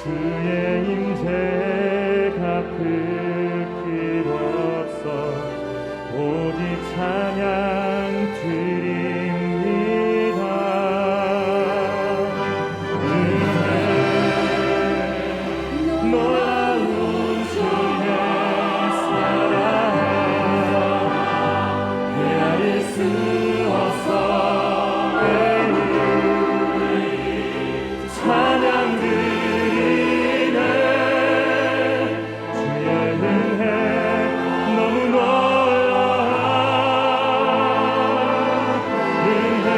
주의 임재가 클 길 없어 오직 찬양 드립니다. 은혜 놀라운 주의 사랑 헤아릴 수 없어 매일 찬양 드리네. 주의 은혜 너무 놀라워 은혜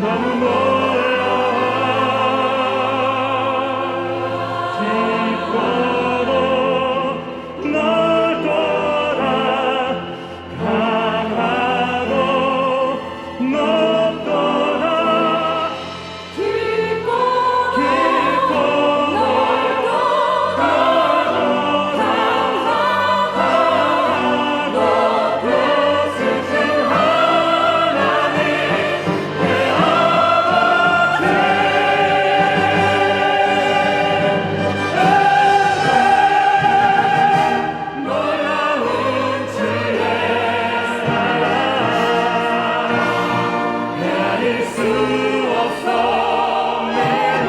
너무 놀라워 깊고도 넓도다 강하고 높도다 깊고 강하고 높으신 하나님 내 아버지 놀라운 주의 사랑 헤아릴 수 없어 매일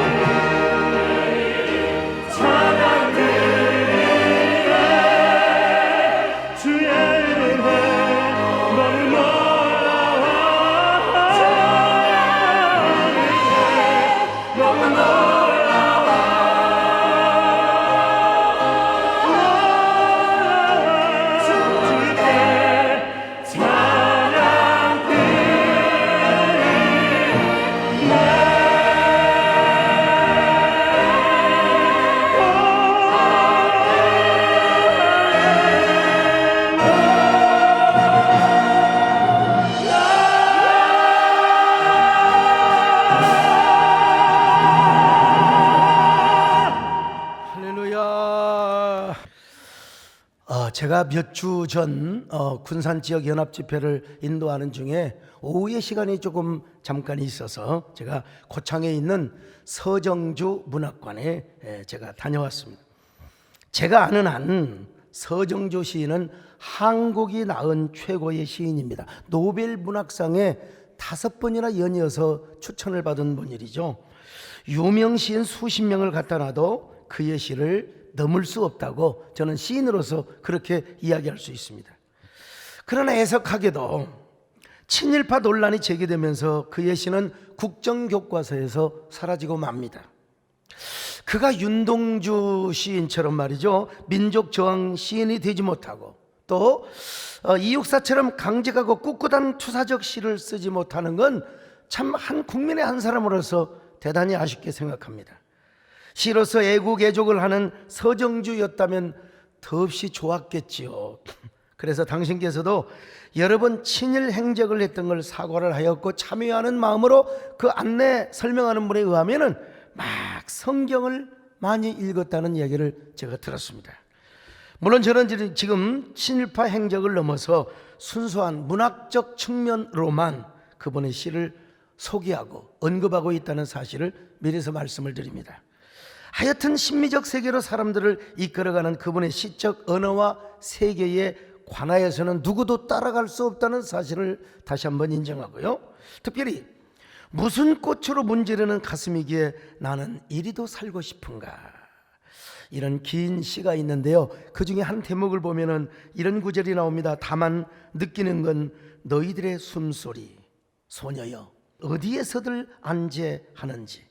찬양 드리네. 주의 은혜 너무 놀라워 은혜 너무 놀라워 주께 찬양 할렐루야. 제가 몇 주 전 군산 지역 연합 집회를 인도하는 중에 오후에 시간이 조금 잠깐 있어서 제가 고창에 있는 서정주 문학관에 제가 다녀왔습니다. 제가 아는 한 서정주 시인은 한국이 낳은 최고의 시인입니다. 노벨 문학상에 5번이나 연이어서 추천을 받은 분이죠. 유명 시인 수십 명을 갖다 놔도 그의 시를 넘을 수 없다고 저는 시인으로서 그렇게 이야기할 수 있습니다. 그러나 애석하게도 친일파 논란이 제기되면서 그의 시는 국정교과서에서 사라지고 맙니다. 그가 윤동주 시인처럼 말이죠, 민족저항 시인이 되지 못하고 또 이육사처럼 강직하고 꿋꿋한 투사적 시를 쓰지 못하는 건 참 한 국민의 한 사람으로서 대단히 아쉽게 생각합니다. 시로서 애국 애족을 하는 서정주였다면 더없이 좋았겠지요. 그래서 당신께서도 여러 번 친일 행적을 했던 걸 사과를 하였고 참여하는 마음으로 그 안내 설명하는 분에 의하면은 막 성경을 많이 읽었다는 이야기를 제가 들었습니다. 물론 저는 지금 친일파 행적을 넘어서 순수한 문학적 측면으로만 그분의 시를 소개하고 언급하고 있다는 사실을 미리서 말씀을 드립니다. 하여튼 심미적 세계로 사람들을 이끌어가는 그분의 시적 언어와 세계에 관하여서는 누구도 따라갈 수 없다는 사실을 다시 한번 인정하고요. 특별히 무슨 꽃으로 문지르는 가슴이기에 나는 이리도 살고 싶은가, 이런 긴 시가 있는데요. 그 중에 한 대목을 보면은 이런 구절이 나옵니다. 다만 느끼는 건 너희들의 숨소리. 소녀여 어디에서들 안재하는지,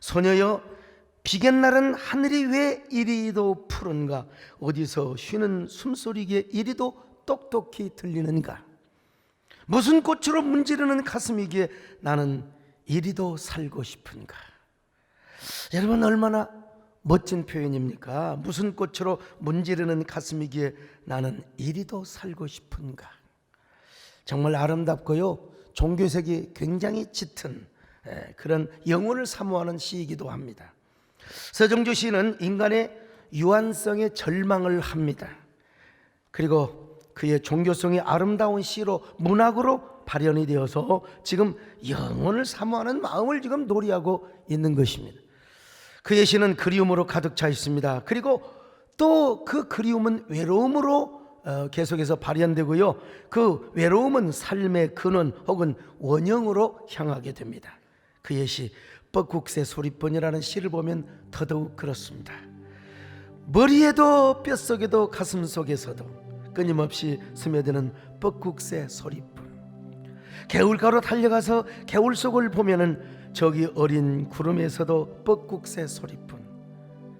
소녀여 비갯날은 하늘이 왜 이리도 푸른가, 어디서 쉬는 숨소리기에 이리도 똑똑히 들리는가, 무슨 꽃으로 문지르는 가슴이기에 나는 이리도 살고 싶은가. 여러분 얼마나 멋진 표현입니까? 무슨 꽃으로 문지르는 가슴이기에 나는 이리도 살고 싶은가. 정말 아름답고요, 종교색이 굉장히 짙은 그런 영혼을 사모하는 시이기도 합니다. 서정주 시는 인간의 유한성에 절망을 합니다. 그리고 그의 종교성이 아름다운 시로 문학으로 발현이 되어서 지금 영혼을 사모하는 마음을 지금 놀이하고 있는 것입니다. 그의 시는 그리움으로 가득 차 있습니다. 그리고 또 그 그리움은 외로움으로 계속해서 발현되고요. 그 외로움은 삶의 근원 혹은 원형으로 향하게 됩니다. 그의 시 뻐국새 소리뿐이라는 시를 보면 더더욱 그렇습니다. 머리에도 뼛속에도 가슴속에서도 끊임없이 스며드는 뻐국새 소리뿐. 개울가로 달려가서 개울 속을 보면은 저기 어린 구름에서도 뻐국새 소리뿐.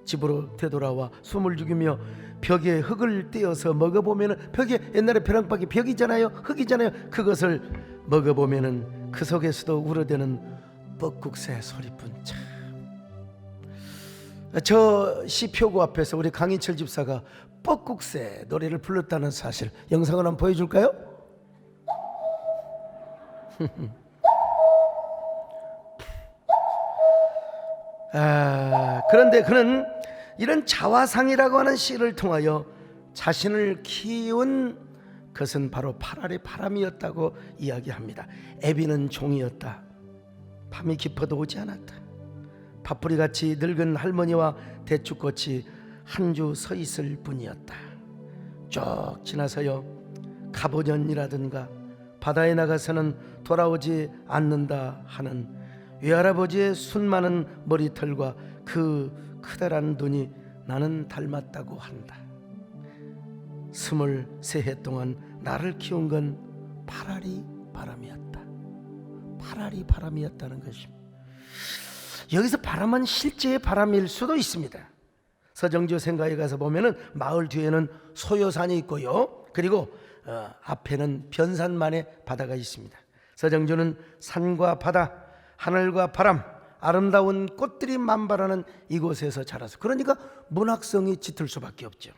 집으로 되돌아와 숨을 죽이며 벽에 흙을 떼어서 먹어보면은, 벽에 옛날에 벼랑박이 벽이잖아요, 흙이잖아요. 그것을 먹어보면은 그 속에서도 우러대는 뻐국새 소리뿐. 참, 저 시표구 앞에서 우리 강인철 집사가 뻐국새 노래를 불렀다는 사실, 영상을 한번 보여줄까요? 그런데 그는 이런 자화상이라고 하는 시를 통하여 자신을 키운 것은 바로 8알의 바람이었다고 이야기합니다. 애비는 종이었다. 밤이 깊어도 오지 않았다. 팥뿌리같이 늙은 할머니와 대추꽃이 한 주 서 있을 뿐이었다. 쭉 지나서요, 가보년이라든가 바다에 나가서는 돌아오지 않는다 하는 외할아버지의 순 많은 머리털과 그 크다란 눈이 나는 닮았다고 한다. 23해 동안 나를 키운 건 8알이 바람이었다. 8알이 바람이었다는 것입니다. 여기서 바람은 실제의 바람일 수도 있습니다. 서정조 생가에 가서 보면은 마을 뒤에는 소요산이 있고요, 그리고 앞에는 변산만의 바다가 있습니다. 서정조는 산과 바다, 하늘과 바람, 아름다운 꽃들이 만발하는 이곳에서 자라서, 그러니까 문학성이 짙을 수밖에 없죠.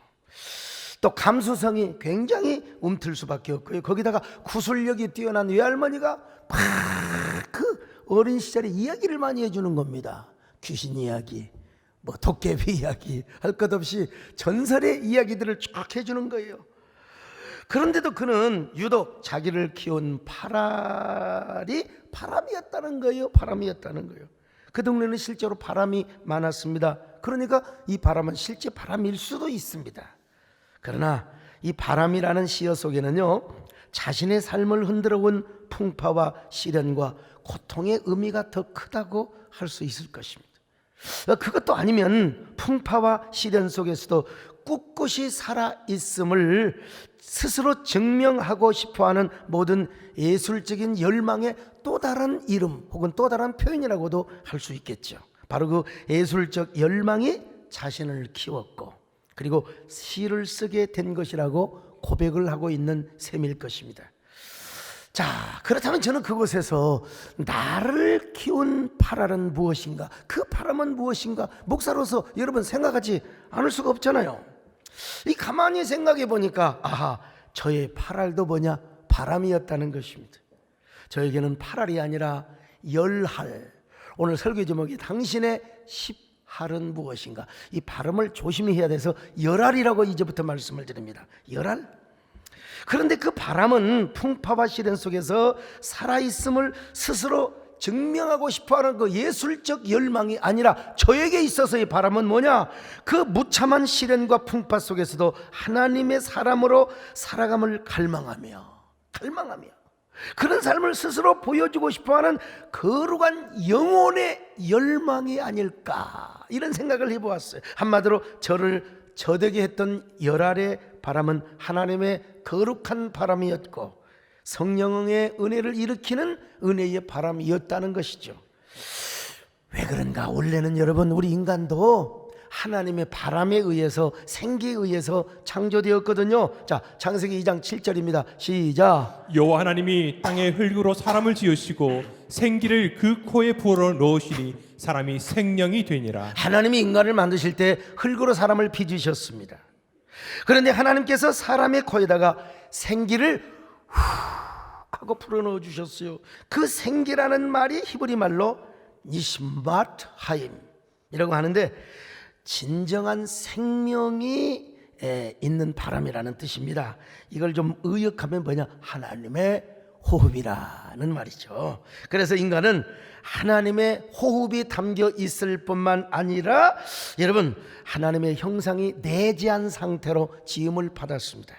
또 감수성이 굉장히 움틀 수밖에 없고요. 거기다가 구술력이 뛰어난 외할머니가 막 그 어린 시절에 이야기를 많이 해주는 겁니다. 귀신 이야기, 뭐 도깨비 이야기, 할 것 없이 전설의 이야기들을 쭉 해주는 거예요. 그런데도 그는 유독 자기를 키운 8알이 바람이었다는 거예요. 바람이었다는 거예요. 그 동네는 실제로 바람이 많았습니다. 그러니까 이 바람은 실제 바람일 수도 있습니다. 그러나 이 바람이라는 시어 속에는요, 자신의 삶을 흔들어 온 풍파와 시련과 고통의 의미가 더 크다고 할 수 있을 것입니다. 그것도 아니면 풍파와 시련 속에서도 꿋꿋이 살아있음을 스스로 증명하고 싶어하는 모든 예술적인 열망의 또 다른 이름 혹은 또 다른 표현이라고도 할 수 있겠죠. 바로 그 예술적 열망이 자신을 키웠고 그리고 시를 쓰게 된 것이라고 고백을 하고 있는 셈일 것입니다. 자, 그렇다면 저는 그곳에서 나를 키운 8알은 무엇인가, 그 바람은 무엇인가, 목사로서 여러분 생각하지 않을 수가 없잖아요. 이 가만히 생각해 보니까 아하, 저의 8알도 뭐냐, 바람이었다는 것입니다. 저에게는 8알이 아니라 10할. 오늘 설교 제목이 당신의 10할은 무엇인가. 이 발음을 조심히 해야 돼서 10알이라고 이제부터 말씀을 드립니다. 10알. 그런데 그 바람은 풍파와 시련 속에서 살아있음을 스스로 증명하고 싶어하는 그 예술적 열망이 아니라 저에게 있어서의 바람은 뭐냐, 그 무참한 시련과 풍파 속에서도 하나님의 사람으로 살아감을 갈망하며 그런 삶을 스스로 보여주고 싶어하는 거룩한 영혼의 열망이 아닐까, 이런 생각을 해보았어요. 한마디로 저를 저되게 했던 10알의 바람은 하나님의 거룩한 바람이었고 성령의 은혜를 일으키는 은혜의 바람이었다는 것이죠. 왜 그런가? 원래는 여러분, 우리 인간도 하나님의 바람에 의해서, 생기에 의해서 창조되었거든요. 자, 창세기 2장 7절입니다. 시작. 여호와 하나님이 땅의 흙으로 사람을 지으시고 생기를 그 코에 불어 넣으시니 사람이 생명이 되니라. 하나님이 인간을 만드실 때 흙으로 사람을 빚으셨습니다. 그런데 하나님께서 사람의 코에다가 생기를 후 하고 불어넣어 주셨어요. 그 생기라는 말이 히브리 말로 니시맛 하임이라고 하는데 진정한 생명이 있는 바람이라는 뜻입니다. 이걸 좀 의역하면 뭐냐, 하나님의 호흡이라는 말이죠. 그래서 인간은 하나님의 호흡이 담겨 있을 뿐만 아니라 여러분 하나님의 형상이 내재한 상태로 지음을 받았습니다.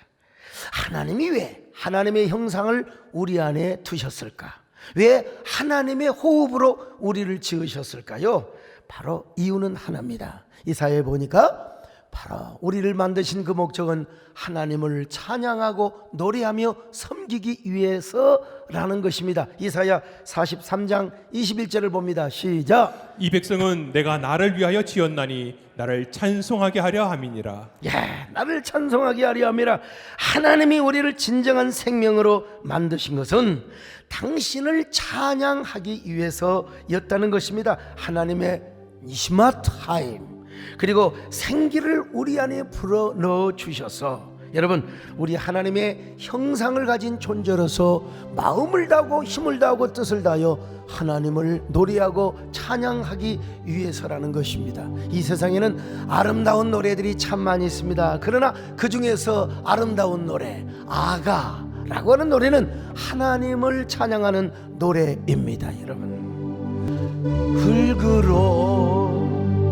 하나님이 왜 하나님의 형상을 우리 안에 두셨을까? 왜 하나님의 호흡으로 우리를 지으셨을까요? 바로 이유는 하나입니다. 이사야에 보니까 바로 우리를 만드신 그 목적은 하나님을 찬양하고 노래하며 섬기기 위해서라는 것입니다. 이사야 43장 21절을 봅니다. 시작. 이 백성은 내가 나를 위하여 지었나니 나를 찬송하게 하려 함이니라. 나를 찬송하게 하려 함이라. 하나님이 우리를 진정한 생명으로 만드신 것은 당신을 찬양하기 위해서였다는 것입니다. 하나님의 니시마트 하임, 그리고 생기를 우리 안에 불어 넣어 주셔서 여러분 우리 하나님의 형상을 가진 존재로서 마음을 다하고 힘을 다하고 뜻을 다하여 하나님을 노래하고 찬양하기 위해서라는 것입니다. 이 세상에는 아름다운 노래들이 참 많이 있습니다. 그러나 그 중에서 아름다운 노래, 아가라고 하는 노래는 하나님을 찬양하는 노래입니다. 여러분, 흙으로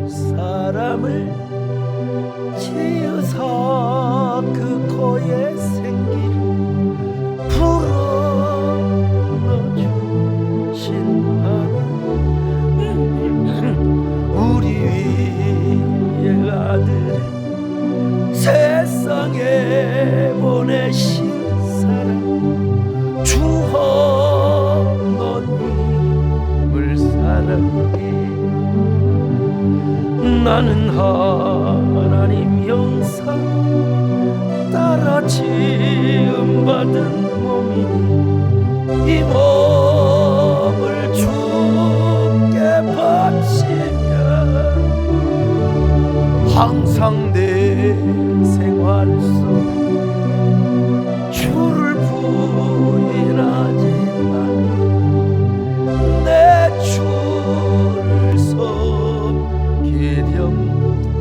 사람을 지으사 그 코에 생기를 불어넣어주신 하나님, 우리 위의 아들을 세상에 보내신 사랑, 주 하나님을 사랑해. 나는 하나님 형상 따라 지음받은 몸이니 이 몸을 주께 바치며 항상 내 생활 속에 주를 부인하지만 내 주를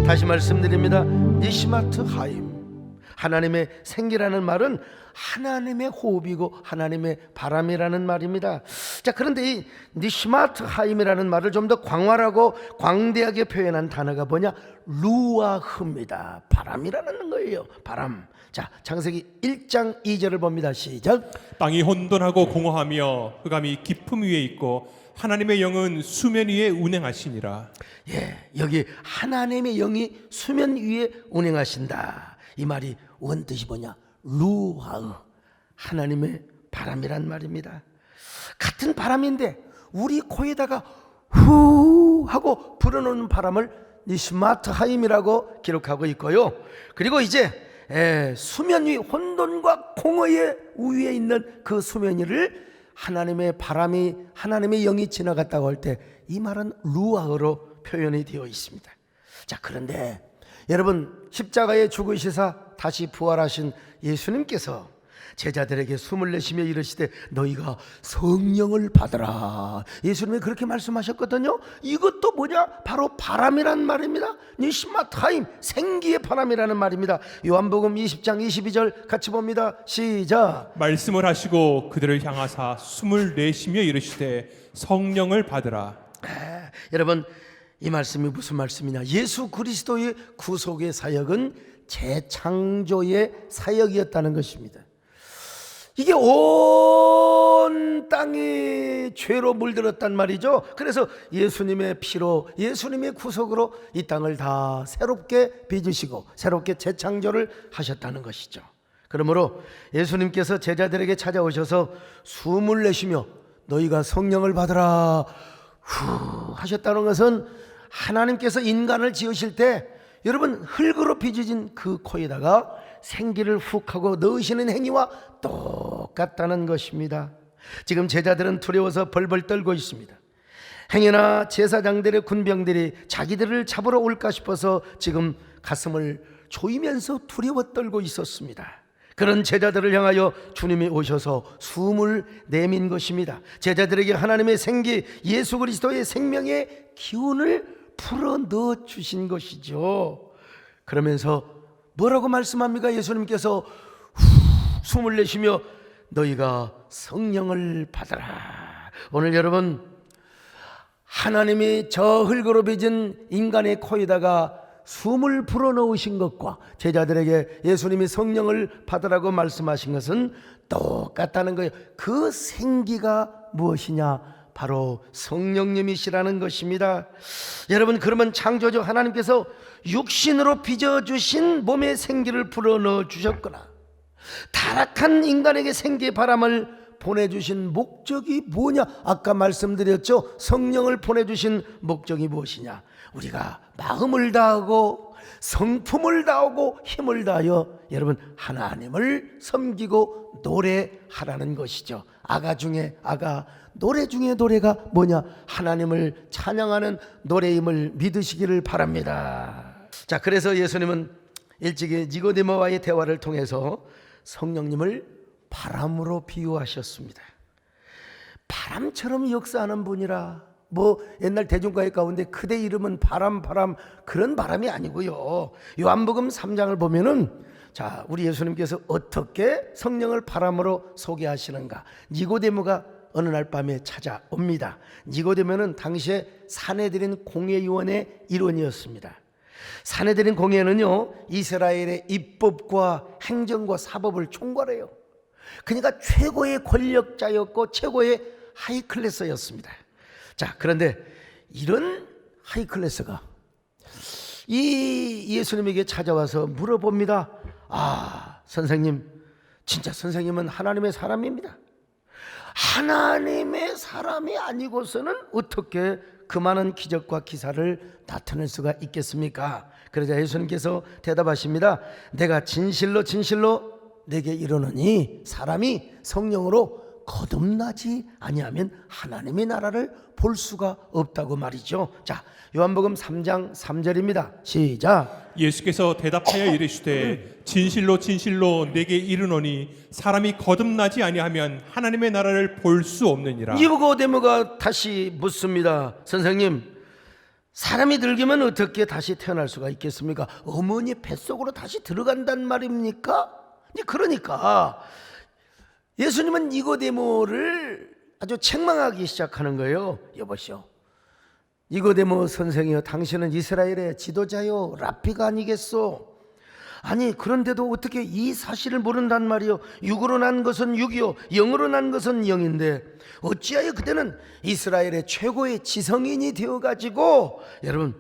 다시 말씀드립니다. 니시마트 하임, 하나님의 생기라는 말은 하나님의 호흡이고 하나님의 바람이라는 말입니다. 자, 그런데 이 니시마트 하임이라는 말을 좀 더 광활하고 광대하게 표현한 단어가 뭐냐? 루아흐입니다. 바람이라는 거예요. 바람. 자, 창세기 1장 2절을 봅니다. 시작. 땅이 혼돈하고 공허하며 흑암이 깊음 위에 있고 하나님의 영은 수면 위에 운행하시니라. 여기 하나님의 영이 수면 위에 운행하신다. 이 말이 원뜻이 뭐냐? 루하흐, 하나님의 바람이란 말입니다. 같은 바람인데 우리 코에다가 후 하고 불어넣는 바람을 니시마트 하임이라고 기록하고 있고요. 그리고 이제 수면 위, 혼돈과 공허의 위에 있는 그 수면 위를 하나님의 바람이, 하나님의 영이 지나갔다고 할 때 이 말은 루아흐로 표현이 되어 있습니다. 자, 그런데 여러분, 십자가에 죽으시사 다시 부활하신 예수님께서 제자들에게 숨을 내쉬며 이르시되 너희가 성령을 받으라, 예수님이 그렇게 말씀하셨거든요. 이것도 뭐냐? 바로 바람이란 말입니다. 니시마타임, 생기의 바람이라는 말입니다. 요한복음 20장 22절 같이 봅니다. 시작. 말씀을 하시고 그들을 향하사 숨을 내쉬며 이르시되 성령을 받으라. 여러분, 이 말씀이 무슨 말씀이냐? 예수 그리스도의 구속의 사역은 재창조의 사역이었다는 것입니다. 이게 온 땅이 죄로 물들었단 말이죠. 그래서 예수님의 피로, 예수님의 구속으로 이 땅을 다 새롭게 빚으시고 새롭게 재창조를 하셨다는 것이죠. 그러므로 예수님께서 제자들에게 찾아오셔서 숨을 내쉬며 너희가 성령을 받으라 후 하셨다는 것은 하나님께서 인간을 지으실 때 여러분 흙으로 빚어진 그 코에다가 생기를 훅 하고 넣으시는 행위와 똑같다는 것입니다. 지금 제자들은 두려워서 벌벌 떨고 있습니다. 행여나 제사장들의 군병들이 자기들을 잡으러 올까 싶어서 지금 가슴을 조이면서 두려워 떨고 있었습니다. 그런 제자들을 향하여 주님이 오셔서 숨을 내민 것입니다. 제자들에게 하나님의 생기, 예수 그리스도의 생명의 기운을 불어넣어 주신 것이죠. 그러면서 뭐라고 말씀합니까? 예수님께서 숨을 내쉬며 너희가 성령을 받아라. 오늘 여러분, 하나님이 저 흙으로 빚은 인간의 코에다가 숨을 불어넣으신 것과 제자들에게 예수님이 성령을 받으라고 말씀하신 것은 똑같다는 거예요. 그 생기가 무엇이냐? 바로 성령님이시라는 것입니다. 여러분, 그러면 창조주 하나님께서 육신으로 빚어주신 몸의 생기를 불어넣어 주셨거나 타락한 인간에게 생기의 바람을 보내주신 목적이 뭐냐? 아까 말씀드렸죠. 성령을 보내주신 목적이 무엇이냐? 우리가 마음을 다하고 성품을 다하고 힘을 다하여 여러분 하나님을 섬기고 노래하라는 것이죠. 아가 중에 아가, 노래 중에 노래가 뭐냐? 하나님을 찬양하는 노래임을 믿으시기를 바랍니다. 자, 그래서 예수님은 일찍이 니고데모와의 대화를 통해서 성령님을 바람으로 비유하셨습니다. 바람처럼 역사하는 분이라. 뭐 옛날 대중가요 가운데 그대 이름은 바람 그런 바람이 아니고요. 요한복음 3장을 보면은 자, 우리 예수님께서 어떻게 성령을 바람으로 소개하시는가? 니고데모가 어느 날 밤에 찾아옵니다. 니고데모는 당시에 사내들인 공회의원의 일원이었습니다. 사내들인 공회는요, 이스라엘의 입법과 행정과 사법을 총괄해요. 그러니까 최고의 권력자였고 최고의 하이클래스였습니다. 자, 그런데 이런 하이클래스가 이 예수님에게 찾아와서 물어봅니다. 아, 선생님, 진짜 선생님은 하나님의 사람입니다. 하나님의 사람이 아니고서는 어떻게 그 많은 기적과 기사를 나타낼 수가 있겠습니까? 그러자 예수님께서 대답하십니다. 내가 진실로 진실로 내게 이르노니 사람이 성령으로 거듭나지 아니하면 하나님의 나라를 볼 수가 없다고 말이죠. 자, 요한복음 3장 3절입니다. 시작. 예수께서 대답하여 이르시되 진실로 진실로 내게 이르노니 사람이 거듭나지 아니하면 하나님의 나라를 볼 수 없느니라. 니고데모가 다시 묻습니다. 선생님, 사람이 늙으면 어떻게 다시 태어날 수가 있겠습니까? 어머니 뱃속으로 다시 들어간단 말입니까? 그러니까 예수님은 니고데모를 아주 책망하기 시작하는 거예요. 여보시오, 니고데모 선생이여, 당신은 이스라엘의 지도자요 랍비가 아니겠소? 아니, 그런데도 어떻게 이 사실을 모른단 말이요? 육으로 난 것은 육이요 영으로 난 것은 영인데 어찌하여 그때는 이스라엘의 최고의 지성인이 되어가지고 여러분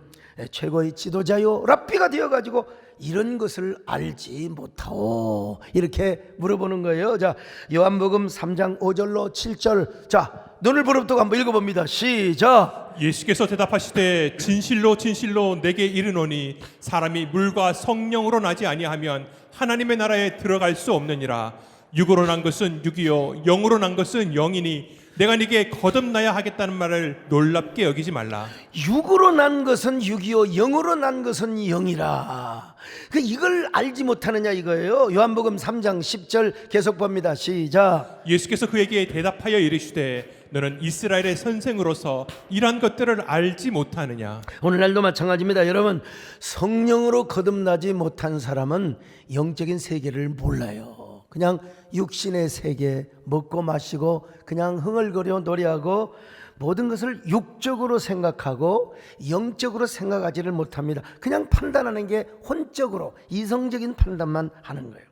최고의 지도자요 랍비가 되어가지고 이런 것을 알지 못하오? 이렇게 물어보는 거예요. 자, 요한복음 3장 5절로 7절, 자, 눈을 부릅뜨고 한번 읽어봅니다. 시작. 예수께서 대답하시되 진실로 진실로 내게 이르노니 사람이 물과 성령으로 나지 아니하면 하나님의 나라에 들어갈 수 없느니라. 육으로 난 것은 육이요 영으로 난 것은 영이니 내가 네게 거듭나야 하겠다는 말을 놀랍게 여기지 말라. 육으로 난 것은 육이요 영으로 난 것은 영이라. 이걸 알지 못하느냐 이거예요. 요한복음 3장 10절 계속 봅니다. 시작. 예수께서 그에게 대답하여 이르시되 너는 이스라엘의 선생으로서 이러한 것들을 알지 못하느냐. 오늘날도 마찬가지입니다. 여러분, 성령으로 거듭나지 못한 사람은 영적인 세계를 몰라요. 그냥 육신의 세계, 먹고 마시고 그냥 흥얼거려 노래하고 모든 것을 육적으로 생각하고 영적으로 생각하지를 못합니다. 그냥 판단하는 게 혼적으로 이성적인 판단만 하는 거예요.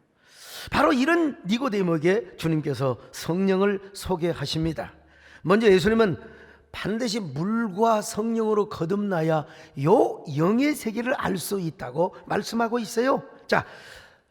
바로 이런 니고데모에게 주님께서 성령을 소개하십니다. 먼저 예수님은 반드시 물과 성령으로 거듭나야 요 영의 세계를 알 수 있다고 말씀하고 있어요. 자,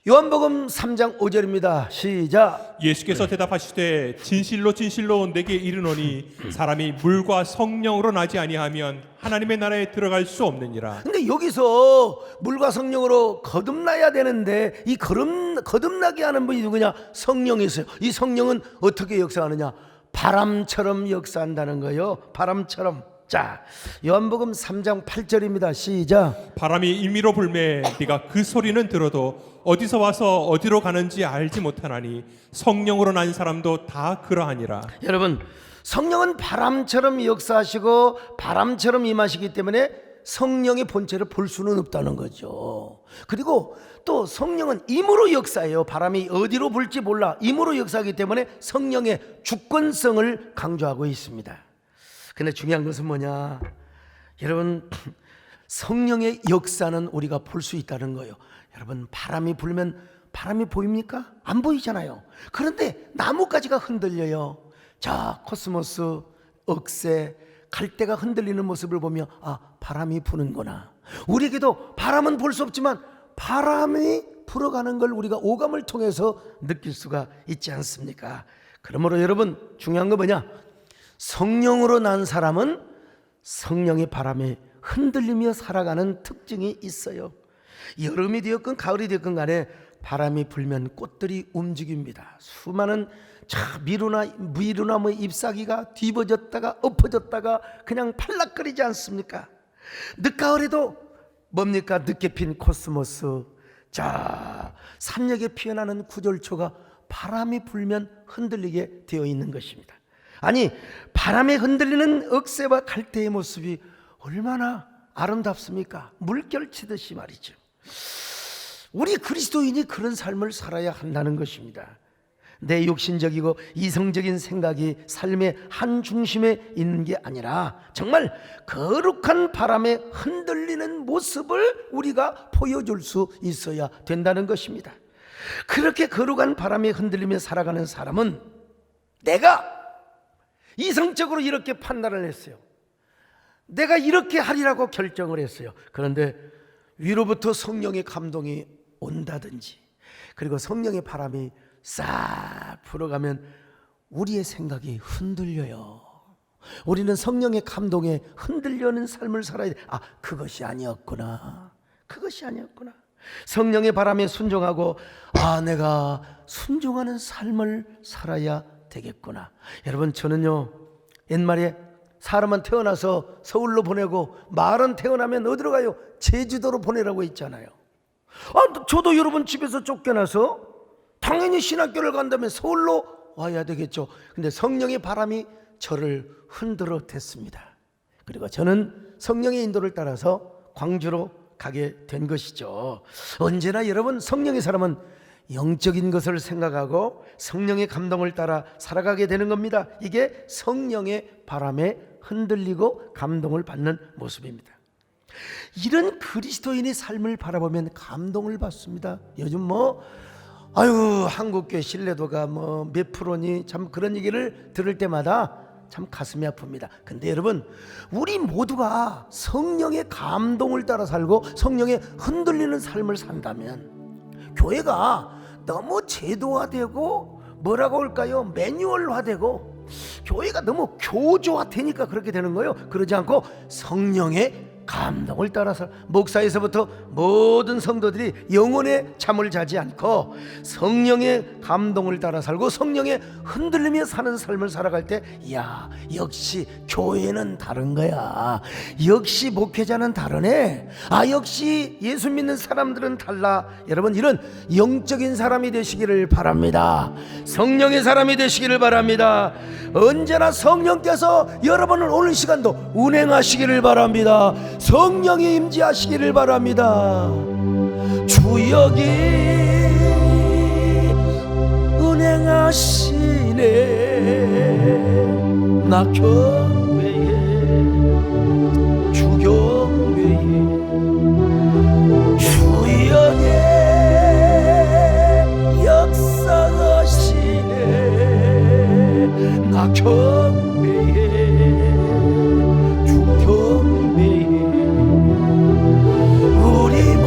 요한복음 3장 5절입니다. 시작. 예수께서 대답하시되 진실로 진실로 내게 이르노니 사람이 물과 성령으로 나지 아니하면 하나님의 나라에 들어갈 수 없느니라. 근데 여기서 물과 성령으로 거듭나야 되는데 이 거듭나게 하는 분이 누구냐? 성령이세요. 이 성령은 어떻게 역사하느냐? 바람처럼 역사한다는 거예요. 바람처럼. 자, 요한복음 3장 8절입니다. 시작. 바람이 임의로 불매 네가 그 소리는 들어도 어디서 와서 어디로 가는지 알지 못하나니 성령으로 난 사람도 다 그러하니라. 여러분, 성령은 바람처럼 역사하시고 바람처럼 임하시기 때문에 성령의 본체를 볼 수는 없다는 거죠. 그리고 또 성령은 임으로 역사해요. 바람이 어디로 불지 몰라 임으로 역사하기 때문에 성령의 주권성을 강조하고 있습니다. 근데 중요한 것은 뭐냐, 여러분, 성령의 역사는 우리가 볼 수 있다는 거예요. 여러분, 바람이 불면 바람이 보입니까? 안 보이잖아요. 그런데 나뭇가지가 흔들려요. 자, 코스모스, 억새, 갈대가 흔들리는 모습을 보며 아, 바람이 부는구나. 우리에게도 바람은 볼 수 없지만 바람이 불어가는 걸 우리가 오감을 통해서 느낄 수가 있지 않습니까? 그러므로 여러분, 중요한 거 뭐냐, 성령으로 난 사람은 성령의 바람에 흔들리며 살아가는 특징이 있어요. 여름이 되었건 가을이 되었건 간에 바람이 불면 꽃들이 움직입니다. 수많은 미루나무 잎사귀가 뒤집어졌다가 엎어졌다가 그냥 팔락거리지 않습니까? 늦가을에도 뭡니까? 늦게 핀 코스모스, 자, 산녘에 피어나는 구절초가 바람이 불면 흔들리게 되어 있는 것입니다. 아니, 바람에 흔들리는 억새와 갈대의 모습이 얼마나 아름답습니까? 물결치듯이 말이죠. 우리 그리스도인이 그런 삶을 살아야 한다는 것입니다. 내 육신적이고 이성적인 생각이 삶의 한 중심에 있는 게 아니라 정말 거룩한 바람에 흔들리는 모습을 우리가 보여줄 수 있어야 된다는 것입니다. 그렇게 거룩한 바람에 흔들리며 살아가는 사람은 내가 이성적으로 이렇게 판단을 했어요. 내가 이렇게 하리라고 결정을 했어요. 그런데 위로부터 성령의 감동이 온다든지, 그리고 성령의 바람이 싹 불어가면 우리의 생각이 흔들려요. 우리는 성령의 감동에 흔들려는 삶을 살아야 돼. 아, 그것이 아니었구나. 그것이 아니었구나. 성령의 바람에 순종하고, 아, 내가 순종하는 삶을 살아야 되겠구나. 여러분, 저는요, 옛말에 사람은 태어나서 서울로 보내고 말은 태어나면 어디로 가요? 제주도로 보내라고 했잖아요. 아, 저도 여러분 집에서 쫓겨나서 당연히 신학교를 간다면 서울로 와야 되겠죠. 근데 성령의 바람이 저를 흔들어 댔습니다. 그리고 저는 성령의 인도를 따라서 광주로 가게 된 것이죠. 언제나 여러분, 성령의 사람은 영적인 것을 생각하고 성령의 감동을 따라 살아가게 되는 겁니다. 이게 성령의 바람에 흔들리고 감동을 받는 모습입니다. 이런 그리스도인의 삶을 바라보면 감동을 받습니다. 요즘 한국교회 신뢰도가 몇 프로니, 참 그런 얘기를 들을 때마다 참 가슴이 아픕니다. 근데 여러분, 우리 모두가 성령의 감동을 따라 살고 성령의 흔들리는 삶을 산다면 교회가 너무 제도화되고 뭐라고 할까요? 매뉴얼화되고 교회가 너무 교조화되니까 그렇게 되는 거예요. 그러지 않고 성령의 감동을 따라서 목사에서부터 모든 성도들이 영혼의 잠을 자지 않고 성령의 감동을 따라 살고 성령의 흔들리며 사는 삶을 살아갈 때, 이야, 역시 교회는 다른 거야. 역시 목회자는 다르네. 아, 역시 예수 믿는 사람들은 달라. 여러분, 이런 영적인 사람이 되시기를 바랍니다. 성령의 사람이 되시기를 바랍니다. 언제나 성령께서 여러분을 오늘 시간도 운행하시기를 바랍니다. 성령이 임재하시기를 바랍니다. 주역이 은행하시네. 나 교회에, 주교회에 주역의 역사하시네. 나 교회에, 주교회에 우리 몸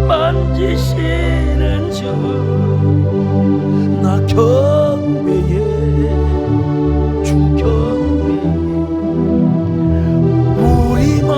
만지시는 주, 나 교회에, 주 교회에 우리 몸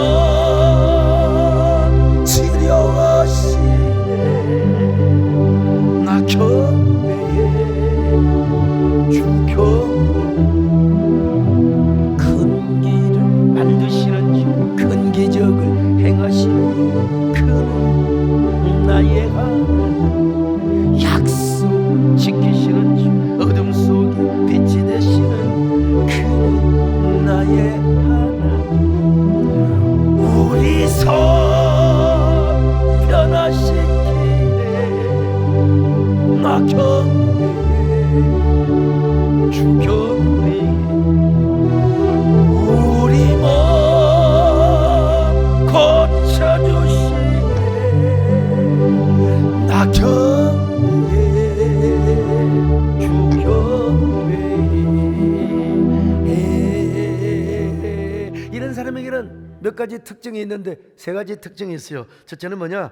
나 경배해 주 경배해 우리 마음 고쳐주시네 나 경배해 주 경배해 이런 사람에게는 몇 가지 특징이 있는데 세 가지 특징이 있어요. 첫째는 뭐냐?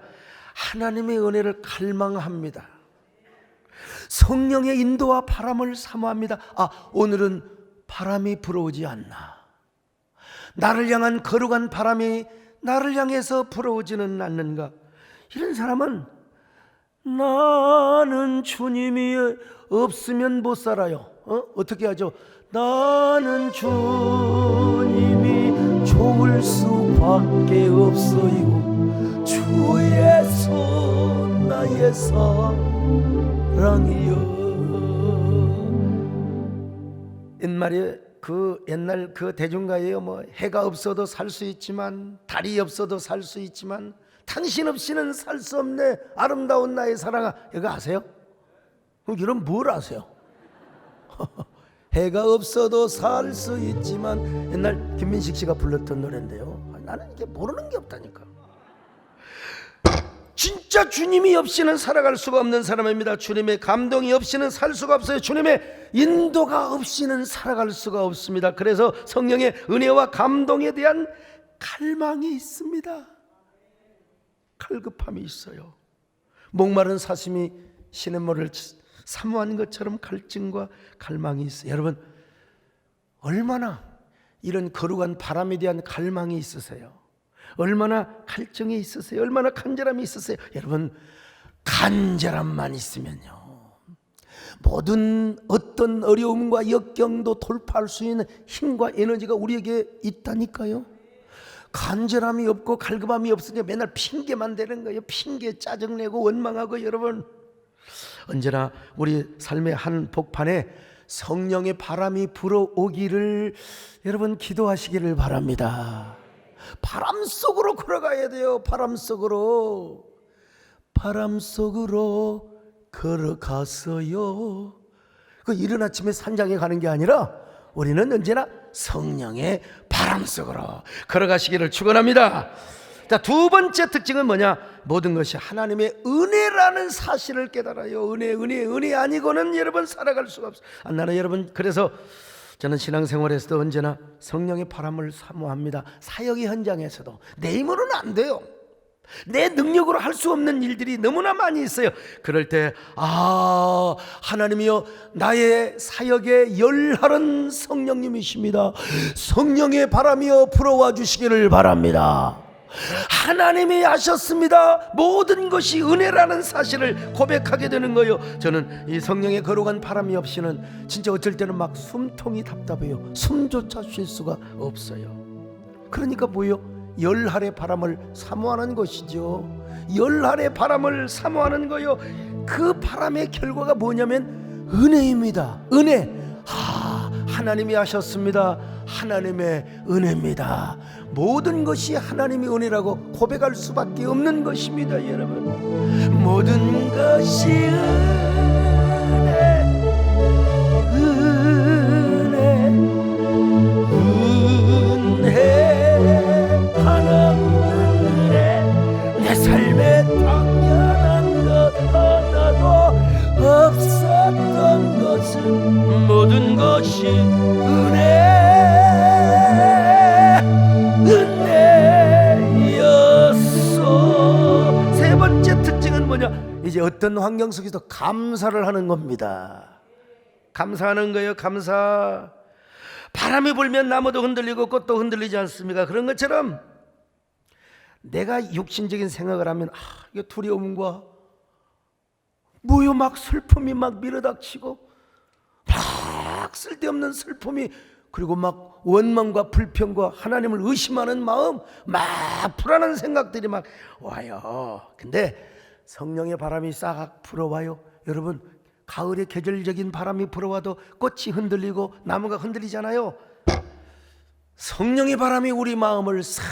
하나님의 은혜를 갈망합니다. 성령의 인도와 바람을 사모합니다. 오늘은 바람이 불어오지 않나. 나를 향한 거룩한 바람이 나를 향해서 불어오지는 않는가. 이런 사람은 나는 주님이 없으면 못 살아요. 어떻게 하죠? 나는 주님이 좋을 수밖에 없어요. 주 예수 나의 사랑이여. 옛날 그 대중가예요. 뭐 해가 없어도 살 수 있지만 달이 없어도 살 수 있지만 당신 없이는 살 수 없네 아름다운 나의 사랑아. 이거 아세요? 그럼 여러분 뭘 아세요? 해가 없어도 살 수 있지만 옛날 김민식 씨가 불렀던 노래인데요. 나는 이게 모르는 게 없다니까. 진짜 주님이 없이는 살아갈 수가 없는 사람입니다. 주님의 감동이 없이는 살 수가 없어요. 주님의 인도가 없이는 살아갈 수가 없습니다. 그래서 성령의 은혜와 감동에 대한 갈망이 있습니다. 갈급함이 있어요. 목마른 사슴이 시냇물을 사모하는 것처럼 갈증과 갈망이 있어요. 여러분 얼마나 이런 거룩한 바람에 대한 갈망이 있으세요? 얼마나 갈증이 있으세요? 얼마나 간절함이 있으세요? 여러분 간절함만 있으면요 모든 어떤 어려움과 역경도 돌파할 수 있는 힘과 에너지가 우리에게 있다니까요. 간절함이 없고 갈급함이 없으니까 맨날 핑계만 대는 거예요. 핑계 짜증내고 원망하고. 여러분 언제나 우리 삶의 한 복판에 성령의 바람이 불어오기를 여러분 기도하시기를 바랍니다. 바람 속으로 걸어가야 돼요. 바람 속으로 걸어갔어요. 그 이른 아침에 산장에 가는 게 아니라 우리는 언제나 성령의 바람 속으로 걸어가시기를 축원합니다. 자, 두 번째 특징은 뭐냐? 모든 것이 하나님의 은혜라는 사실을 깨달아요. 은혜 아니고는 여러분 살아갈 수가 없어요. 나는 여러분 그래서 저는 신앙생활에서도 언제나 성령의 바람을 사모합니다. 사역의 현장에서도 내 힘으로는 안 돼요. 내 능력으로 할 수 없는 일들이 너무나 많이 있어요. 그럴 때 하나님이여 나의 사역에 열하른 성령님이십니다. 성령의 바람이여 불어와 주시기를 바랍니다. 하나님이 하셨습니다. 모든 것이 은혜라는 사실을 고백하게 되는 거예요. 저는 이 성령의 거룩한 바람이 없이는 진짜 어쩔 때는 막 숨통이 답답해요. 숨조차 쉴 수가 없어요. 그러니까 뭐예요? 열할의 바람을 사모하는 것이죠. 열할의 바람을 사모하는 거예요. 그 바람의 결과가 뭐냐면 은혜입니다. 은혜. 하나님이 하셨습니다. 하나님의 은혜입니다. 모든 것이 하나님의 은혜라고 고백할 수밖에 없는 것입니다. 여러분 모든 것이 은혜 하나님의 은혜 내 삶에 당연한 것 하나도 없었던 것은 모든 것이 은혜였어. 세 번째 특징은 뭐냐? 이제 어떤 환경 속에서 감사를 하는 겁니다. 감사하는 거예요. 감사. 바람이 불면 나무도 흔들리고 꽃도 흔들리지 않습니까? 그런 것처럼 내가 육신적인 생각을 하면 이게 두려움과 뭐요 막 슬픔이 막 밀어닥치고 막 쓸데없는 슬픔이 그리고 막 원망과 불평과 하나님을 의심하는 마음 막 불안한 생각들이 막 와요. 근데 성령의 바람이 싹 불어와요. 여러분 가을에 계절적인 바람이 불어와도 꽃이 흔들리고 나무가 흔들리잖아요. 성령의 바람이 우리 마음을 싹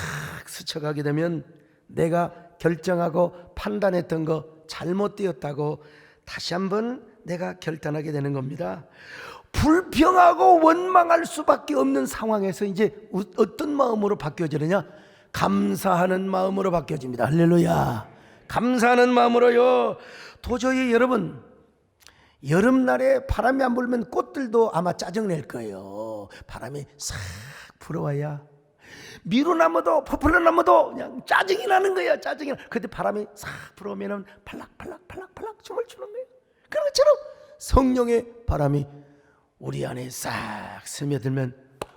스쳐가게 되면 내가 결정하고 판단했던 거 잘못되었다고 다시 한번 내가 결단하게 되는 겁니다. 불평하고 원망할 수밖에 없는 상황에서 이제 어떤 마음으로 바뀌어지느냐? 감사하는 마음으로 바뀌어집니다. 할렐루야. 감사하는 마음으로요. 도저히 여러분, 여름날에 바람이 안 불면 꽃들도 아마 짜증낼 거예요. 바람이 싹 불어와야. 미루나무도 포플러나무도 그냥 짜증이 나는 거야. 짜증이 나. 근데 바람이 싹 불어오면 팔락팔락 춤을 추는 거예요. 그런 것처럼 성령의 바람이 우리 안에 싹 스며들면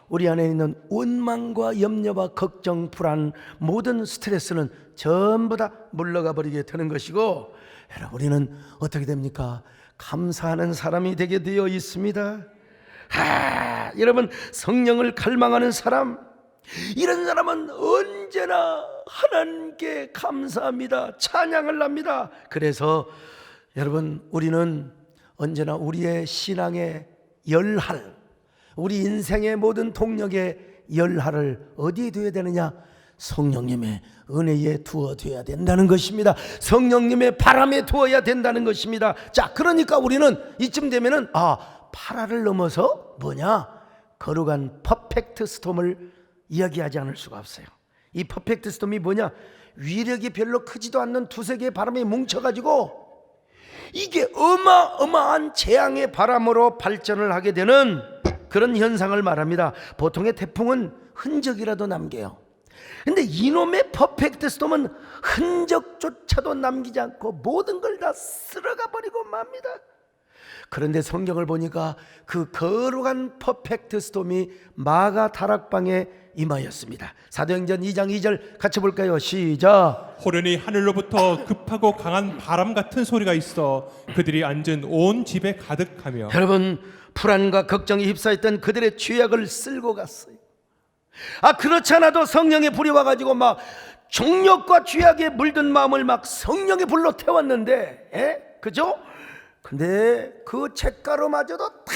우리 안에 있는 원망과 염려와 걱정, 불안, 모든 스트레스는 전부 다 물러가 버리게 되는 것이고, 여러분, 우리는 어떻게 됩니까? 감사하는 사람이 되게 되어 있습니다. 여러분, 성령을 갈망하는 사람, 이런 사람은 언제나 하나님께 감사합니다. 찬양을 합니다. 그래서 여러분, 우리는 언제나 우리의 신앙의 열할, 우리 인생의 모든 동력의 열할을 어디에 두어야 되느냐? 성령님의 은혜에 두어야 된다는 것입니다. 성령님의 바람에 두어야 된다는 것입니다. 자, 그러니까 우리는 이쯤 되면은 파라를 넘어서 뭐냐? 거룩한 퍼펙트 스톰을 이야기하지 않을 수가 없어요. 이 퍼펙트 스톰이 뭐냐? 위력이 별로 크지도 않는 두세 개의 바람이 뭉쳐가지고 이게 어마어마한 재앙의 바람으로 발전을 하게 되는 그런 현상을 말합니다. 보통의 태풍은 흔적이라도 남겨요. 근데 이놈의 퍼펙트 스톰은 흔적조차도 남기지 않고 모든 걸 다 쓸어가 버리고 맙니다. 그런데 성경을 보니까 그 거룩한 퍼펙트 스톰이 마가 다락방에 임하였습니다. 사도행전 2장 2절 같이 볼까요? 시작. 호련히 하늘로부터 급하고 강한 바람 같은 소리가 있어 그들이 앉은 온 집에 가득하며. 여러분, 불안과 걱정이 휩싸였던 그들의 죄악을 쓸고 갔어요. 그렇지 않아도 성령의 불이 와가지고 막 정욕과 죄악에 물든 마음을 막 성령의 불로 태웠는데, 그죠? 근데 그 잿가루마저도 다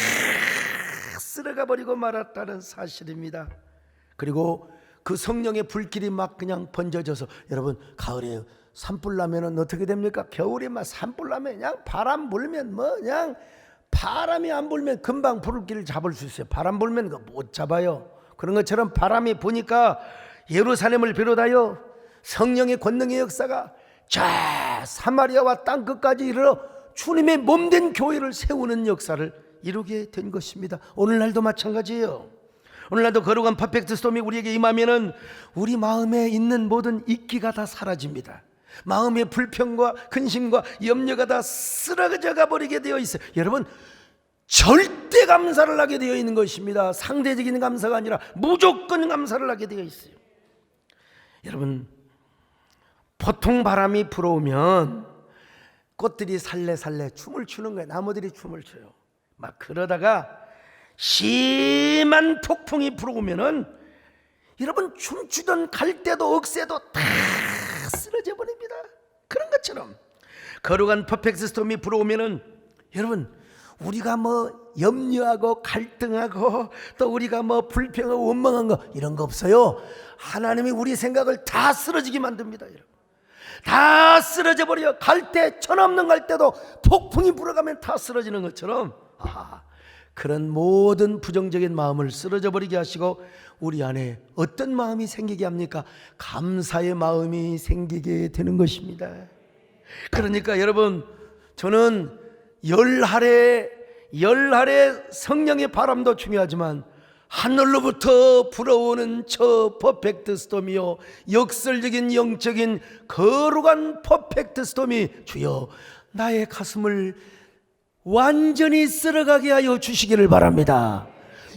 쓸어가 버리고 말았다는 사실입니다. 그리고 그 성령의 불길이 막 그냥 번져져서, 여러분, 가을에 산불 나면은 어떻게 됩니까? 겨울에 막 산불 나면 그냥 바람 불면 그냥 바람이 안 불면 금방 불길을 잡을 수 있어요. 바람 불면 그거 못 잡아요. 그런 것처럼 바람이 부니까 예루살렘을 비롯하여 성령의 권능의 역사가 자 사마리아와 땅 끝까지 이르러 주님의 몸된 교회를 세우는 역사를 이루게 된 것입니다. 오늘날도 마찬가지예요. 오늘날도 거룩한 퍼펙트 스톰이 우리에게 임하면은 우리 마음에 있는 모든 이끼가 다 사라집니다. 마음의 불평과 근심과 염려가 다 쓰러져 버리게 되어 있어요. 여러분, 절대 감사를 하게 되어 있는 것입니다. 상대적인 감사가 아니라 무조건 감사를 하게 되어 있어요. 여러분, 보통 바람이 불어오면 꽃들이 살래살래 춤을 추는 거예요. 나무들이 춤을 춰요. 막 그러다가 심한 폭풍이 불어오면은 여러분, 춤추던 갈대도 억새도 다 쓰러져 버립니다. 그런 것처럼 거룩한 퍼펙트 스톰이 불어오면은 여러분, 우리가 뭐 염려하고 갈등하고 또 우리가 뭐 불평하고 원망한 거 이런 거 없어요. 하나님이 우리 생각을 다 쓰러지게 만듭니다. 여러분, 다 쓰러져 버려. 갈대, 천없는 갈대도 폭풍이 불어가면 다 쓰러지는 것처럼 그런 모든 부정적인 마음을 쓰러져 버리게 하시고 우리 안에 어떤 마음이 생기게 합니까? 감사의 마음이 생기게 되는 것입니다. 그러니까 여러분, 저는 열할의 성령의 바람도 중요하지만 하늘로부터 불어오는 저 퍼펙트 스톰이요, 역설적인 영적인 거룩한 퍼펙트 스톰이 주여 나의 가슴을 완전히 쓸어가게 하여 주시기를 바랍니다.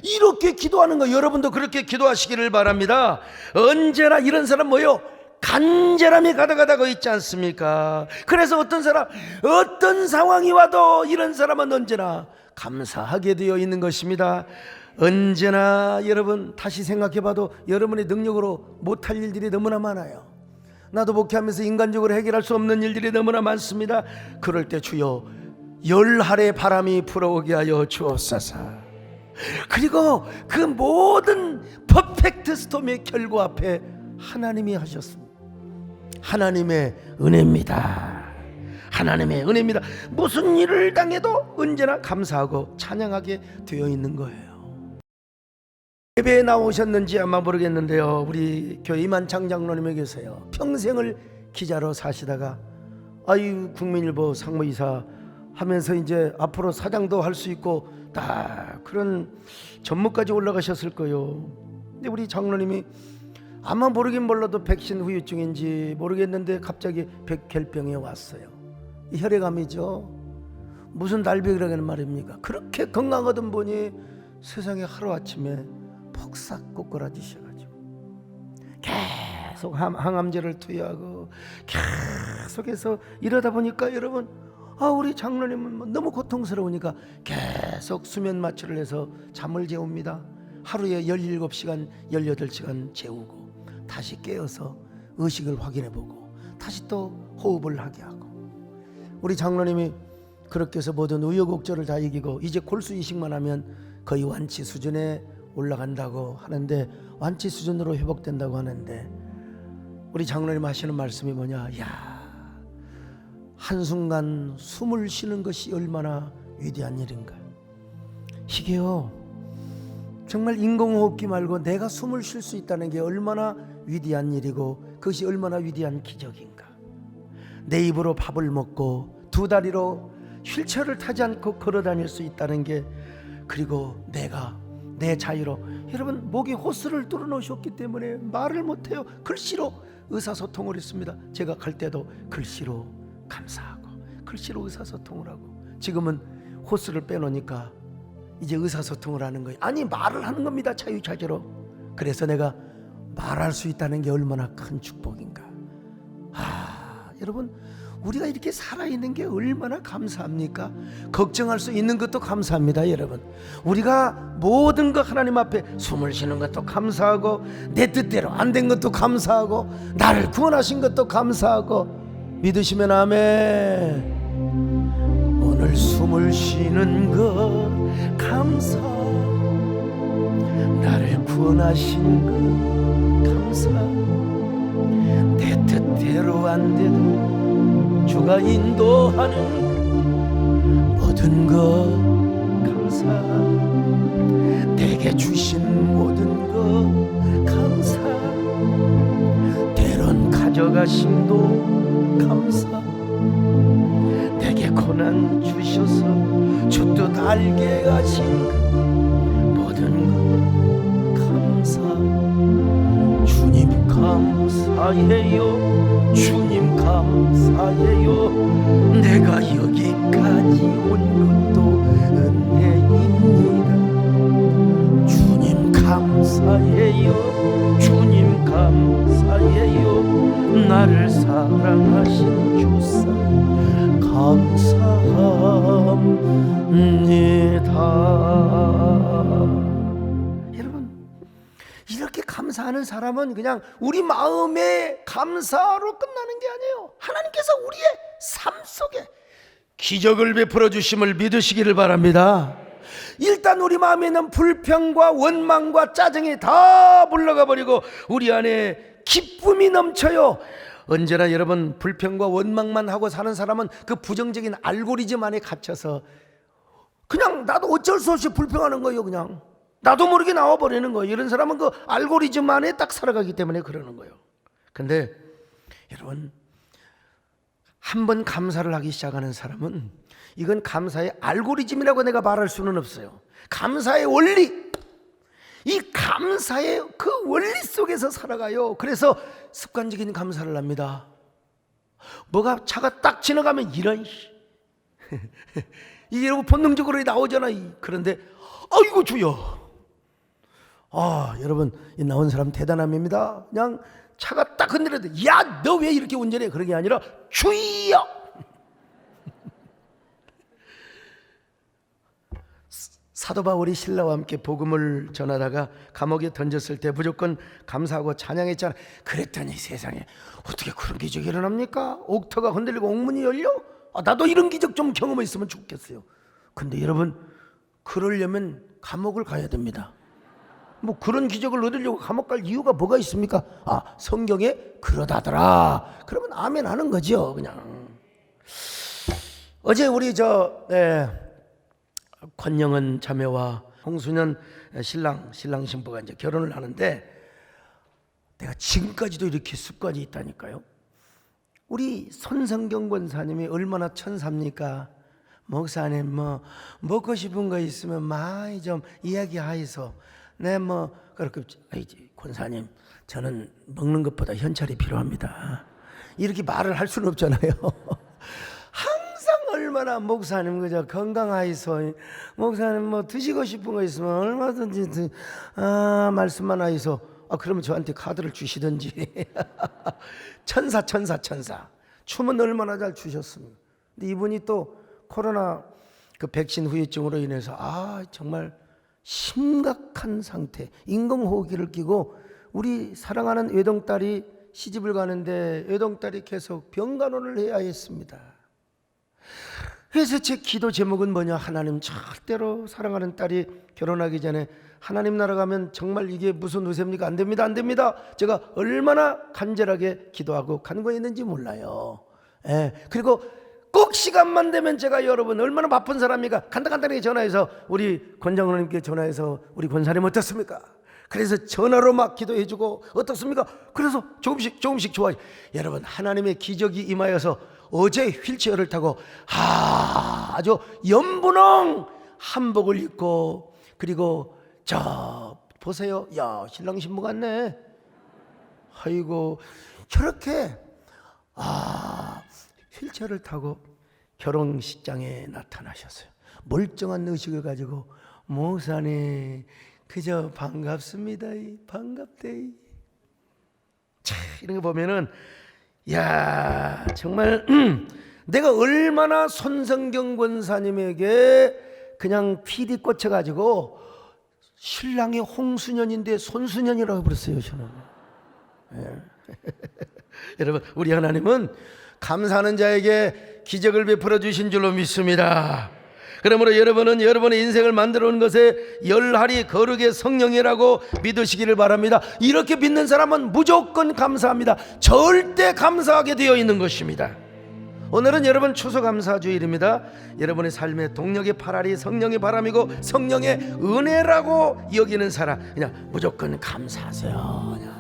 이렇게 기도하는 거, 여러분도 그렇게 기도하시기를 바랍니다. 언제나 이런 사람 뭐요? 간절함이 가득하다고 있지 않습니까? 그래서 어떤 사람, 어떤 상황이 와도 이런 사람은 언제나 감사하게 되어 있는 것입니다. 언제나 여러분 다시 생각해봐도 여러분의 능력으로 못할 일들이 너무나 많아요. 나도 목회하면서 인간적으로 해결할 수 없는 일들이 너무나 많습니다. 그럴 때 주여 열할의 바람이 불어오게 하여 주옵소서. 그리고 그 모든 퍼펙트 스톰의 결과 앞에 하나님이 하셨습니다. 하나님의 은혜입니다. 하나님의 은혜입니다. 무슨 일을 당해도 언제나 감사하고 찬양하게 되어 있는 거예요. 예배에 나오셨는지 아마 모르겠는데요, 우리 교회 이만창 장로님이 계세요. 평생을 기자로 사시다가 아유 국민일보 상무이사 하면서 이제 앞으로 사장도 할 수 있고 다 그런 전무까지 올라가셨을 거예요. 근데 우리 장로님이 아마 모르긴 몰라도 백신 후유증인지 모르겠는데 갑자기 백혈병이 왔어요. 이 혈액암이죠. 무슨 날백이라는 말입니까? 그렇게 건강하던 분이 세상에 하루아침에 폭삭 꼬꾸라지셔가지고 계속 항암제를 투여하고 계속해서 이러다 보니까 여러분, 우리 장로님은 너무 고통스러우니까 계속 수면 마취를 해서 잠을 재웁니다. 하루에 17시간 18시간 재우고 다시 깨어서 의식을 확인해보고 다시 또 호흡을 하게 하고, 우리 장로님이 그렇게 해서 모든 우여곡절을 다 이기고 이제 골수 이식만 하면 거의 완치 수준에 올라간다고 하는데, 완치 수준으로 회복된다고 하는데, 우리 장로님 하시는 말씀이 뭐냐, 한순간 숨을 쉬는 것이 얼마나 위대한 일인가. 이게요, 정말 인공호흡기 말고 내가 숨을 쉴 수 있다는 게 얼마나 위대한 일이고 그것이 얼마나 위대한 기적인가. 내 입으로 밥을 먹고 두 다리로 휠체어를 타지 않고 걸어 다닐 수 있다는 게, 그리고 내가 내 자유로, 여러분 목에 호스를 뚫어 놓으셨기 때문에 말을 못해요. 글씨로 의사소통을 했습니다. 제가 갈 때도 글씨로 감사하고 글씨로 의사소통을 하고, 지금은 호스를 빼놓으니까 이제 의사소통을 하는 거예요. 아니 말을 하는 겁니다. 자유자재로. 그래서 내가 말할 수 있다는 게 얼마나 큰 축복인가. 여러분, 우리가 이렇게 살아있는 게 얼마나 감사합니까? 걱정할 수 있는 것도 감사합니다. 여러분, 우리가 모든 것 하나님 앞에 숨을 쉬는 것도 감사하고, 내 뜻대로 안 된 것도 감사하고, 나를 구원하신 것도 감사하고. 믿으시면 아멘. 오늘 숨을 쉬는 것 감사, 나를 구원하신 것 감사, 내 뜻대로 안 돼도 주가 인도하는 모든 것 감사, 내게 주신 모든 것 감사, 때론 가져가심도 감사, 내게 고난 주셔서 주 뜻 알게 하신 모든 것 감사. 주님 감사해요. 주님 감사해요. 내가 여기까지 온 것도 은혜입니다. 주님 감사해요. 주님 감사해요. 나를 사랑하신 주사 감사합니다. 여러분, 이렇게 감사하는 사람은 그냥 우리 마음의 감사로 끝나는 게 아니에요. 하나님께서 우리의 삶 속에 기적을 베풀어 주심을 믿으시기를 바랍니다. 일단 우리 마음에 있는 불평과 원망과 짜증이 다 물러가 버리고 우리 안에 기쁨이 넘쳐요. 언제나 여러분, 불평과 원망만 하고 사는 사람은 그 부정적인 알고리즘 안에 갇혀서 그냥 나도 어쩔 수 없이 불평하는 거예요. 그냥 나도 모르게 나와버리는 거예요. 이런 사람은 그 알고리즘 안에 딱 살아가기 때문에 그러는 거예요. 근데 여러분, 한번 감사를 하기 시작하는 사람은 이건 감사의 알고리즘이라고 내가 말할 수는 없어요. 감사의 원리, 이 감사의 그 원리 속에서 살아가요. 그래서 습관적인 감사를 합니다. 뭐가 차가 딱 지나가면 이런 이게 여러분 본능적으로 나오잖아. 그런데 아이고 주여, 여러분 이 나온 사람 대단함입니다. 그냥 차가 딱 흔들어도 야 너 왜 이렇게 운전해, 그런 게 아니라 주여. 사도 바울이 신라와 함께 복음을 전하다가 감옥에 던졌을 때 무조건 감사하고 찬양했잖아. 그랬더니 세상에 어떻게 그런 기적이 일어납니까? 옥터가 흔들리고 옥문이 열려? 나도 이런 기적 좀 경험했으면 좋겠어요. 근데 여러분, 그러려면 감옥을 가야 됩니다. 뭐 그런 기적을 얻으려고 감옥 갈 이유가 뭐가 있습니까? 성경에 그러다더라. 그러면 아멘 하는 거죠. 그냥 어제 우리 권영은 자매와 홍수년 신랑 신부가 이제 결혼을 하는데, 내가 지금까지도 이렇게 습관이 있다니까요. 우리 손성경 권사님이 얼마나 천사입니까? 목사님 먹고 싶은 거 있으면 많이 좀 이야기하이소. 네 그렇게 권사님 저는 먹는 것보다 현찰이 필요합니다. 이렇게 말을 할 수는 없잖아요. 항상 얼마나 목사님 그저 건강하이소. 목사님 드시고 싶은 거 있으면 얼마든지 말씀만 하이소. 그러면 저한테 카드를 주시든지. 천사. 춤은 얼마나 잘 추셨습니까? 근데 이분이 또 코로나 그 백신 후유증으로 인해서 정말 심각한 상태, 인공호흡기를 끼고, 우리 사랑하는 외동딸이 시집을 가는데 외동딸이 계속 병간호를 해야 했습니다. 그래서 제 기도 제목은 뭐냐? 하나님, 절대로 사랑하는 딸이 결혼하기 전에 하나님 나라 가면 정말 이게 무슨 의세입니까? 안 됩니다. 제가 얼마나 간절하게 기도하고 간구했는지 몰라요. 그리고 꼭 시간만 되면 제가 여러분 얼마나 바쁜 사람입니까? 간단하게 전화해서 우리 권장로님께 전화해서 우리 권사님 어떻습니까? 그래서 전화로 막 기도해주고 어떻습니까? 그래서 조금씩 좋아요. 여러분, 하나님의 기적이 임하여서 어제 휠체어를 타고 아주 연분홍 한복을 입고, 그리고 보세요. 야, 신랑 신부 같네. 아이고, 저렇게 휠체어를 타고 결혼식장에 나타나셨어요. 멀쩡한 의식을 가지고, 목사님 그저 반갑습니다. 반갑대. 이런 거 보면은 정말 내가 얼마나 손성경 권사님에게 그냥 피디 꽂혀가지고, 신랑이 홍수년인데 손수년이라고 부르어요 저는. 여러분, 우리 하나님은 감사하는 자에게 기적을 베풀어 주신 줄로 믿습니다. 그러므로 여러분은 여러분의 인생을 만들어 온 것에 열할이 거룩의 성령이라고 믿으시기를 바랍니다. 이렇게 믿는 사람은 무조건 감사합니다. 절대 감사하게 되어 있는 것입니다. 오늘은 여러분 추수감사주일입니다. 여러분의 삶의 동력의 팔알이 성령의 바람이고 성령의 은혜라고 여기는 사람, 그냥 무조건 감사하세요.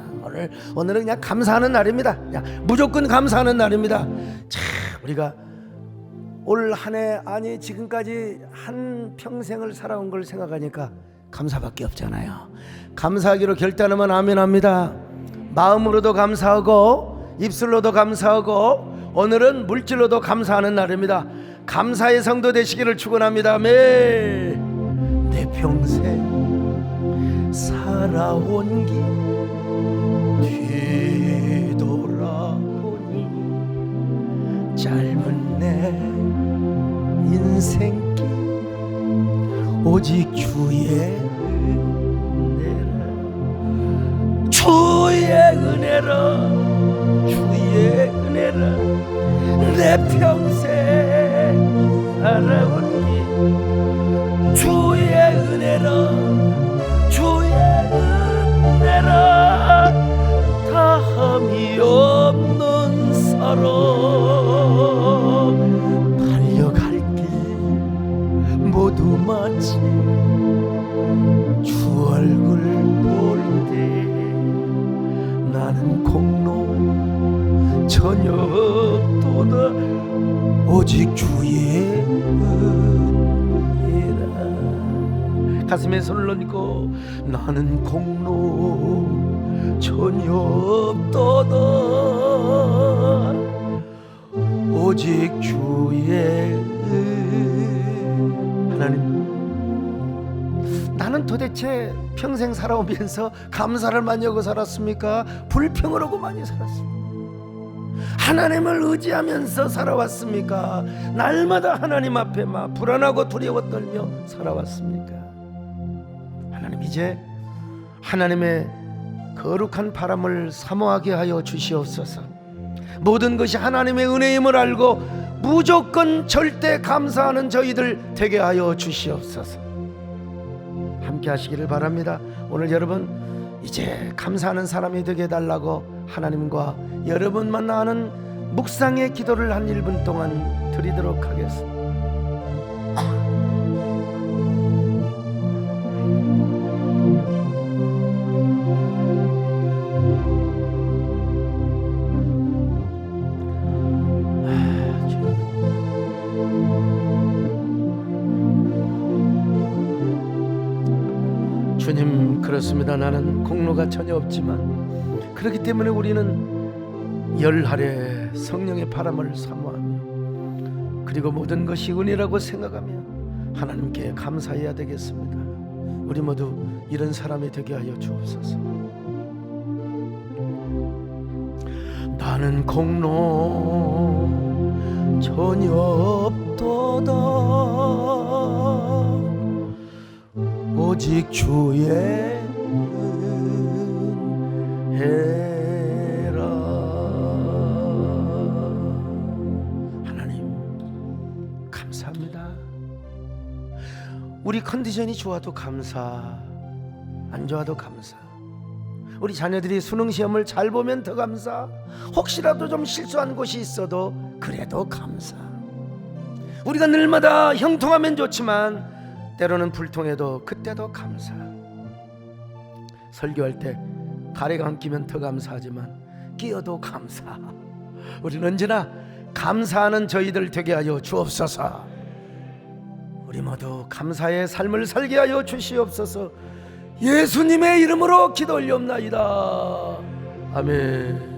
오늘은 그냥 감사하는 날입니다. 그냥 무조건 감사하는 날입니다. 우리가 올 한 해, 지금까지 한 평생을 살아온 걸 생각하니까 감사밖에 없잖아요. 감사하기로 결단하면 아멘합니다. 마음으로도 감사하고 입술로도 감사하고 오늘은 물질로도 감사하는 날입니다. 감사의 성도 되시기를 축원합니다. 내 평생 살아온 길 뒤돌아보니 짧은 내 인생길 오직 주의 은혜라 내 평생 살아온 길 주의 은혜라 다함이 없는 사랑 달려갈 길 모두 마치 주 얼굴 볼 때 나는 공로 전혀 없도다 오직 주의 은혜라. 가슴에 손을 얹고 나는 공로 전혀 없도다 오직 주의 하나님, 나는 도대체 평생 살아오면서 감사를 많이 하고 살았습니까? 불평을 하고 많이 살았습니까? 하나님을 의지하면서 살아왔습니까? 날마다 하나님 앞에 막 불안하고 두려워 떨며 살아왔습니까? 하나님, 이제 하나님의 거룩한 바람을 사모하게 하여 주시옵소서. 모든 것이 하나님의 은혜임을 알고 무조건 절대 감사하는 저희들 되게 하여 주시옵소서. 함께 하시기를 바랍니다. 오늘 여러분 이제 감사하는 사람이 되게 해달라고 하나님과 여러분만 아는 묵상의 기도를 한 1분 동안 드리도록 하겠습니다. 주님, 그렇습니다. 나는 공로가 전혀 없지만 그렇기 때문에 우리는 열하래 성령의 바람을 사모하며 그리고 모든 것이 은혜라고 생각하며 하나님께 감사해야 되겠습니다. 우리 모두 이런 사람이 되게 하여 주옵소서. 나는 공로 전혀 없도다. 오직 주의 은혜라. 하나님 감사합니다. 우리 컨디션이 좋아도 감사, 안 좋아도 감사. 우리 자녀들이 수능 시험을 잘 보면 더 감사, 혹시라도 좀 실수한 곳이 있어도 그래도 감사. 우리가 늘마다 형통하면 좋지만 때로는 불통해도 그때도 감사. 설교할 때 가래가 안 끼면 더 감사하지만 끼어도 감사. 우리는 언제나 감사하는 저희들 되게 하여 주옵소서. 우리 모두 감사의 삶을 살게 하여 주시옵소서. 예수님의 이름으로 기도 올리옵나이다. 아멘.